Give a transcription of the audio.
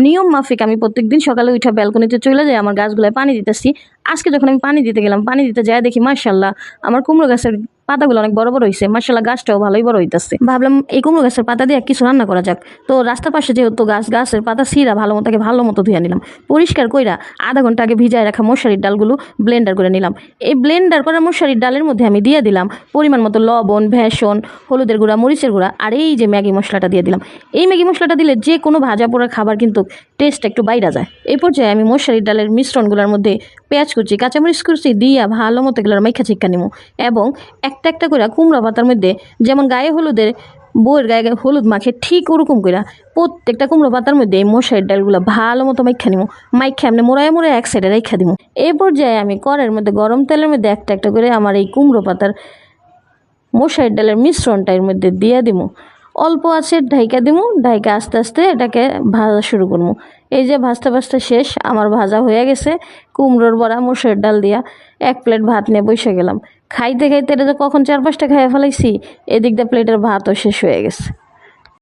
নিয়ম মাফিক আমি প্রত্যেকদিন সকালে উঠে ব্যালকনিতে চলে যাই আমার গাছগুলোয় পানি দিতেছি। আজকে যখন আমি পানি দিতে গেলাম, পানি দিতে যাই দেখি মাশাআল্লাহ আমার কুমড়ো গাছের পাতাগুলো অনেক বড় বড় হয়েছে। মাশাআল্লাহ গাছটাও ভালোই বড় হইতেছে। ভাবলাম এই কুমড়ো গাছের পাতা দিয়ে কিছু রান্না করা যাক। তো রাস্তার পাশে যেহেতু গাছের পাতা ছিঁড়া ভালো মতো ধুয়ে নিলাম, পরিষ্কার কইরা আধা ঘন্টা আগে ভিজায় রাখা মশারির ডালগুলো ব্লেন্ডার করে নিলাম। এই ব্লেন্ডার করা মশারির ডালের মধ্যে আমি দিয়ে দিলাম পরিমাণ মতো লবণ, ভেষণ, হলুদের গুঁড়া, মরিচের গুঁড়া আর এই যে ম্যাগি মশলাটা দিয়ে দিলাম। এই ম্যাগি মশলাটা দিলে যে কোনো ভাজা পোড়া খাবার কিন্তু টেস্ট একটু বাইরা যায়। এই পর্যায়ে আমি মশারির ডালের মিশ্রণগুলোর মধ্যে পেঁয়াজ কুচি, কাঁচামরিচ কুচি দিয়া ভালো মতো এগুলোর মাইখা চিক্কা নিমু এবং একটা একটা করে কুমড়া পাতার মধ্যে যেমন গায়ে হলুদের বউয়ের গায়ে হলুদ মাখে ঠিক ওরকম করে প্রত্যেকটা কুমড়ো পাতার মধ্যে এই মশারির ডালগুলো ভালো মতো মাইখা নিমু। মাইখা এমনি মোড়ায় এক সাইডে রেখা দিমু। এই পর্যায়ে আমি কড়াইয়ের মধ্যে গরম তেলের মধ্যে একটা একটা করে আমার এই কুমড়ো পাতার মশারির ডালের মিশ্রণটা এর মধ্যে দিয়ে দিমু। অল্প আছে ঢাইকা দিমু, ঢাইকা আস্তে আস্তে এটাকে ভাজা শুরু করবো। এই যে ভাজতে ভাজতে শেষ, আমার ভাজা হয়ে গেছে। কুমড়োর বড়া মসুরের ডাল দিয়া এক প্লেট ভাত নিয়ে বসে গেলাম। খাইতে খাইতে এটা যে কখন 4-5টা খাইয়া ফেলাইছি, এদিক দিয়ে প্লেটের ভাতও শেষ হয়ে গেছে।